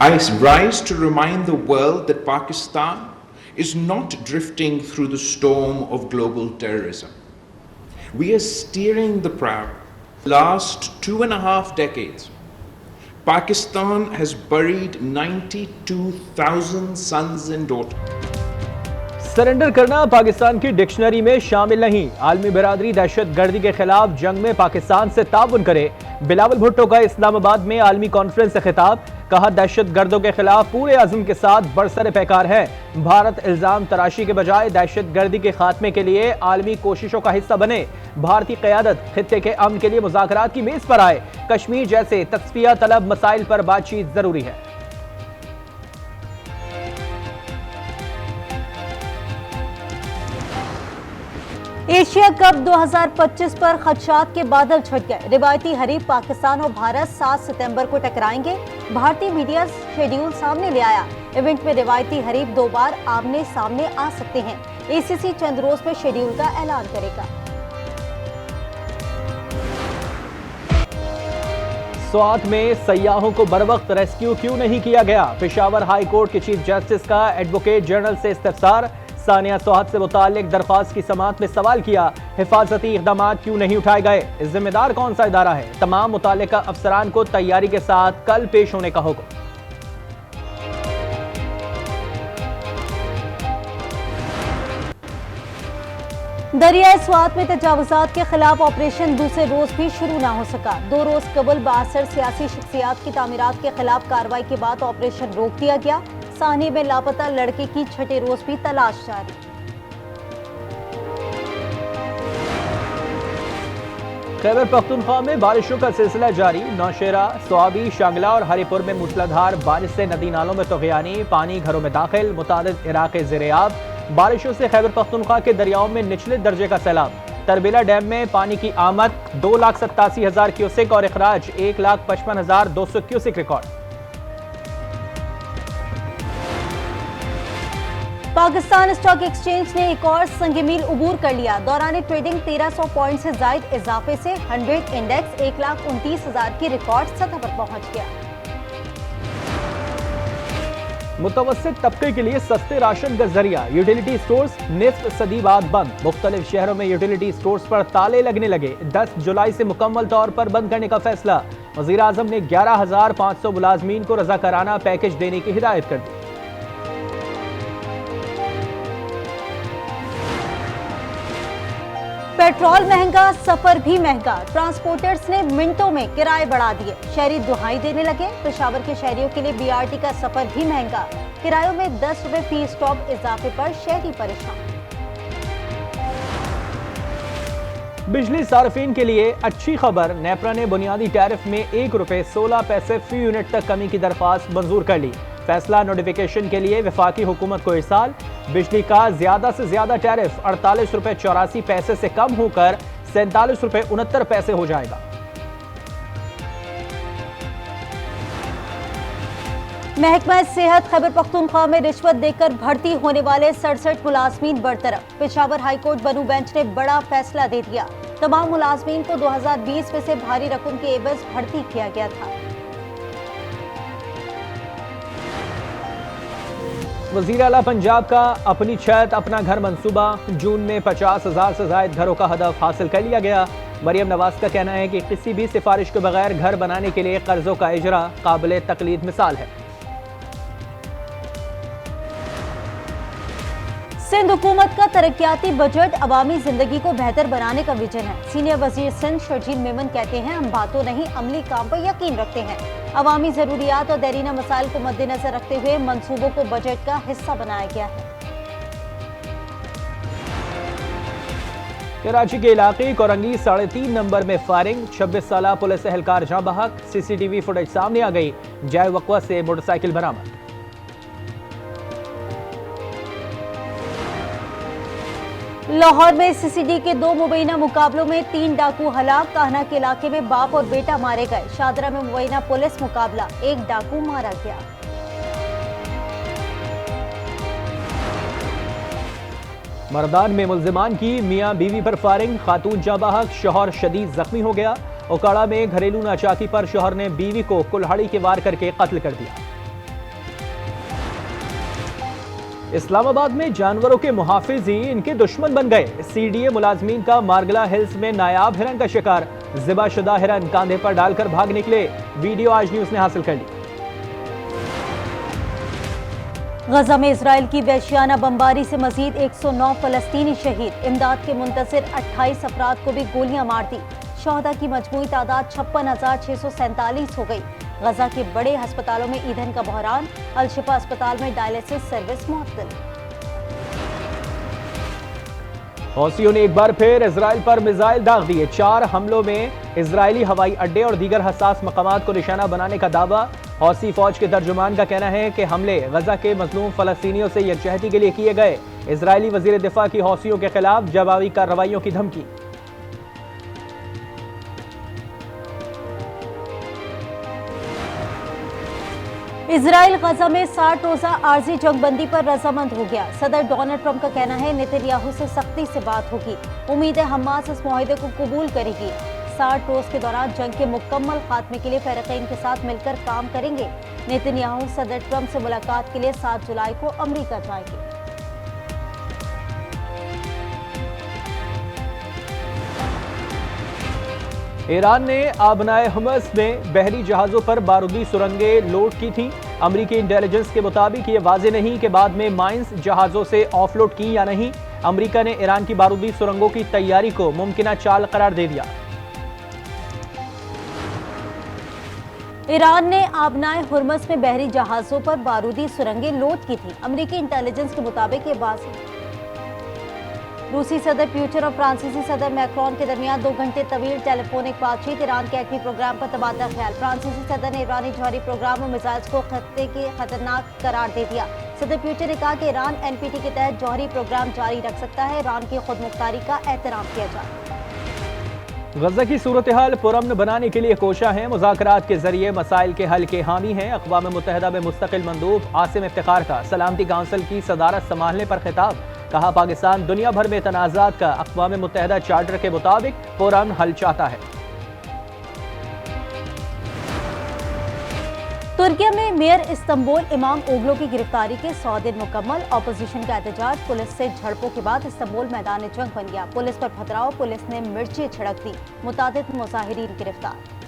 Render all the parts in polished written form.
I rise to remind the world that Pakistan is not drifting through the storm of global terrorism. We are steering the prow. Last 2.5 decades, Pakistan has buried 92,000 sons and daughters. Surrender करना पाकिस्तान की dictionary में शामिल नहीं। आलमी बिरादरी दहशत गर्दी के खिलाफ जंग में पाकिस्तान से ताउन करे। बिलावल भुट्टो का इस्लामाबाद में आलमी कॉन्फ्रेंस से खिताब। कहा, दहशत गर्दों के खिलाफ पूरे अज़्म के साथ बरसर पैकार है। भारत इल्जाम तराशी के बजाय दहशत गर्दी के खात्मे के लिए आलमी कोशिशों का हिस्सा बने। भारतीय क़यादत खित्ते के अमन के लिए मुज़ाकरात की मेज पर आए। कश्मीर जैसे तस्फिया तलब मसाइल पर बातचीत जरूरी है। एशिया कप 2025 पर खदशात के बादल छट गए। रिवायती हरीफ पाकिस्तान और भारत 7 सितंबर को टकराएंगे। भारतीय मीडिया शेड्यूल सामने ले आया। इवेंट में रिवायती हरीफ 2 बार आमने सामने आ सकते हैं। एसीसी चंद रोज में शेड्यूल का ऐलान करेगा। स्वात में सयाहों को बरवक्त रेस्क्यू क्यों नहीं किया गया? पेशावर हाई कोर्ट के चीफ जस्टिस का एडवोकेट जनरल से इस्तफसार। सानिया सोहाग से मुतालिक दरख्वास्त की समाअत में सवाल किया। हिफाजती इक़दाम क्यों नहीं उठाए गए? जिम्मेदार कौन सा इदारा है? तमाम मुतालिका अफसरान को तैयारी के साथ कल पेश होने का हुक्म। दरियाए स्वात में तजावुजात के खिलाफ ऑपरेशन दूसरे रोज भी शुरू न हो सका। 2 रोज कबल बासर सियासी शख्सियात की तामीरात के खिलाफ कार्रवाई के बाद ऑपरेशन रोक दिया गया। साहनी में लापता लड़के की छठे रोज भी तलाश जारी। खैबर पख्तूनख्वा में बारिशों का सिलसिला जारी। नौशेरा, स्वाबी, शांगला और हरिपुर में मूसलाधार बारिश से नदी नालों में तग़यानी। पानी घरों में दाखिल। मुतादिद इलाके ज़ेर-ए-आब। बारिशों से खैबर पख्तूनख्वा के दरियाओं में निचले दर्जे का सैलाब। तरबेला डैम में पानी की आमद 2,87,000 क्यूसेक और इखराज 1,55,200 cusec record. Pakistan stock exchange ने एक और संग-मील उबूर कर लिया। दौरान ट्रेडिंग 1300 पॉइंट से जायद इजाफे से 100 इंडेक्स 1,29,000 की रिकॉर्ड सतह पर पहुंच गया। मुतवस्सित तबके के लिए सस्ते राशन का जरिया। यूटिलिटी स्टोर्स निस्फ सदी बाद बंद। मुख्तलिफ शहरों में यूटिलिटी स्टोर्स पर ताले लगने लगे। 10 जुलाई से मुकम्मल तौर पर बंद करने का फैसला। वज़ीर आज़म ने 11,500 मुलाजमीन को रज़ाकाराना पैकेज देने की हिदायत कर दी। पेट्रोल महंगा, सफर भी महंगा। ट्रांसपोर्टर्स ने मिनटों में किराए बढ़ा दिए। शहरी दुहाई देने लगे। पेशावर के शहरियों के लिए बीआरटी का सफर भी महंगा। किरायों में 10 रुपए फी स्टॉप इजाफे पर शहरी परेशान। बिजली सार्फिन के लिए अच्छी खबर। नेपरा ने बुनियादी टैरिफ में 1 रुपए 16 पैसे फी यूनिट तक कमी की दरख्वास्त मंजूर कर ली। फैसला नोटिफिकेशन के लिए वफाकी हुकूमत को इरसाल। बिजली का ज्यादा से ज्यादा टैरिफ 48 रुपए 84 पैसे से कम होकर 47 रुपए 69 पैसे हो जाएगा। महकमा सेहत खैबर पख्तूनख्वा में रिश्वत देकर भर्ती होने वाले 67 मुलाजमीन बरतरफ। पेशावर हाईकोर्ट बनू बेंच ने बड़ा फैसला दे दिया। तमाम मुलाजमीन को 2020 में से भारी रकम के एवज भर्ती किया गया था। वज़ीर आला पंजाब का अपनी छत अपना घर मंसूबा। जून में 50,000 से ज्यादा घरों का हदफ हासिल कर लिया गया। मरियम नवाज का कहना है कि किसी भी सिफारिश के बगैर घर बनाने के लिए कर्जों का इजरा काबिल तकलीद मिसाल है। सिंध हुकूमत का तरक्याती बजट अवामी जिंदगी को बेहतर बनाने का विजन है। सीनियर वजीर सिंध शर्जील मेमन कहते हैं, हम बातों नहीं अमली काम पर यकीन रखते हैं। अवामी जरूरियात और देरीना मसाइल को मद्देनजर रखते हुए मंसूबों को बजट का हिस्सा बनाया गया है। कराची के इलाके कोरंगी 3.5 नंबर में फायरिंग। 26 साला पुलिस एहलकार जाँ बहक। CCTV फुटेज सामने आ गई। जाए वक़्वा से मोटरसाइकिल बरामद। लाहौर में CCD के 2 मुबैना मुकाबलों में 3 डाकू हलाक। काहना के इलाके में बाप और बेटा मारे गए। शादरा में मुबैना पुलिस मुकाबला, 1 डाकू मारा गया। मरदान में मुल्जिमान की मियां बीवी पर फायरिंग। खातून जाँ बहक, शौहर शदीद जख्मी हो गया। ओकाड़ा में घरेलू नाचाकी पर शौहर ने बीवी को कुल्हाड़ी के वार करके कत्ल कर दिया। इस्लामाबाद में जानवरों के मुहाफिज ही इनके दुश्मन बन गए। सीडीए मुलाजमीन का मारगला हिल्स में नायाब हिरन का शिकार। ज़िबाशुदा हिरन कांधे पर डालकर भाग निकले। वीडियो आज न्यूज ने हासिल कर ली। गजा में इसराइल की वहशियाना बमबारी से मजीद 109 फलस्तीनी शहीद। इमदाद के मुंतजिर 28 अफराद को भी गोलियां मार दी। शहदा की मजमूई तादाद 56,647 हो गई। गजा के बड़े अस्पतालों में ईंधन का बहरान। अल-शिफा अस्पताल में डायलिसिस सर्विस मुअत्तल। हौसियों ने एक बार फिर इजराइल पर मिसाइल दाग दिए। 4 हमलों में इजरायली हवाई अड्डे और दीगर हसास मकामात को निशाना बनाने का दावा। हौसी फौज के तर्जुमान का कहना है कि हमले गजा के मजलूम फलस्तीनियों से यकजहती के लिए किए गए। इजरायली वजीर दिफा की हौसियों के खिलाफ जवाबी कार्रवाइयों की धमकी। इजराइल गजा में 60 रोजा आर्जी जंगबंदी पर रजामंद हो गया। सदर डोनाल्ड ट्रंप का कहना है नेतन्याहू से सख्ती से बात होगी। उम्मीद है हमास इस मुआहदे को कबूल करेगी। 60 रोज के दौरान जंग के मुकम्मल खात्मे के लिए फरीकैन के साथ मिलकर काम करेंगे। नेतन्याहू सदर ट्रंप से मुलाकात के लिए 7 जुलाई को अमरीका जाएंगे। ईरान ने आबनाए हुमस में बहरी जहाजों पर बारूदी सुरंगें लोड की थी। अमरीकी इंटेलिजेंस के मुताबिक ये वाजे नहीं कि बाद में माइंस जहाजों से ऑफलोड की या नहीं। अमरीका ने ईरान की बारूदी सुरंगों की तैयारी को मुमकिना चाल करार दे दिया। ईरान ने आबनाए हुर्मस में बहरी जहाजों पर बारूदी सुरंगें लोड की थी। अमरीकी इंटेलिजेंस के मुताबिक ये बात रूसी सदर पुतिन और फ्रांसीसी सदर मैक्रोन के दरमियान 2 घंटे तवील टेलीफोनिक बातचीत। ईरान के एटमी प्रोग्राम पर तबादला ख्याल। फ्रांसीसी सदर ने ईरानी जौहरी प्रोग्राम और मिसाइल्स को खतरे के खतरनाक करार दे दिया। सदर पुतिन ने कहा कि ईरान एनपीटी के तहत जौहरी प्रोग्राम जारी रख सकता है। ईरान की खुदमुख्तारी का एहतराम किया जाए। गजा की सूरत हाल पुरअमन बनाने के लिए कोशा है। मुज़ाकरात के जरिए मसाइल के हल के हामी हैं। अक़वाम मुत्तहिदा में मुस्तकिल मंदूब आसिम इफ्तिखार का सलामती काउंसिल की सदारत संभालने पर खिताब। कहा पाकिस्तान दुनिया भर में तनाज़ात का अक़वाम मुत्तहिदा चार्टर के मुताबिक पुरअमन हल चाहता है। तुर्किया में मेयर इस्तांबुल इमाम ओगलो की गिरफ्तारी के 100 दिन मुकम्मल। ऑपोजिशन का एहतजाज। पुलिस से झड़पों के बाद इस्तांबुल मैदान जंग बन गया। पुलिस पर पथराव। पुलिस ने मिर्चें छिड़क दी। मुतादिद मुजाहिरीन गिरफ्तार।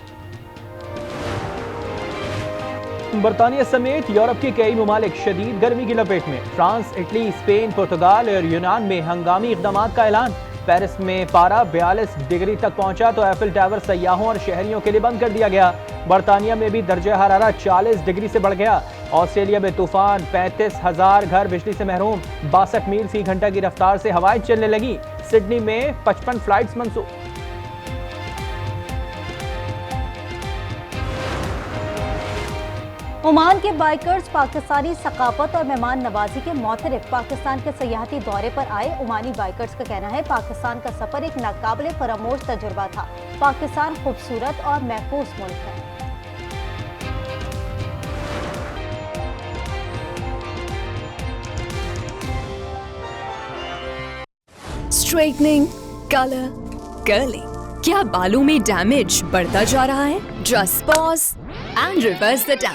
बरतानिया समेत यूरोप के कई ममालिक शदीद गर्मी की लपेट में। फ्रांस, इटली, स्पेन, पुर्तगाल और यूनान में हंगामी इक़दामात का ऐलान। पेरिस में पारा 42 डिग्री तक पहुंचा तो ऐफिल टावर सयाहों और शहरियों के लिए बंद कर दिया गया। बरतानिया में भी दर्जा हरारत 40 डिग्री से बढ़ गया। ऑस्ट्रेलिया में तूफान। 35,000 घर बिजली से महरूम। 62 मील फी घंटा की रफ्तार से हवाएं चलने लगी। सिडनी में 55 फ्लाइट्स मंसूख। ओमान के बाइकर्स पाकिस्तानी सकाफत और मेहमान नवाजी के मोतरफ पाकिस्तान के सयाहती दौरे पर आए। ओमानी बाइकर्स का कहना है पाकिस्तान का सफर एक नाकाबिले फरामोश तजुर्बा था। पाकिस्तान खूबसूरत और महफूज मुल्क है। स्ट्रेटनिंग, कलर, कर्लिंग, क्या बालों में डैमेज बढ़ता जा रहा है? Just pause and reverse the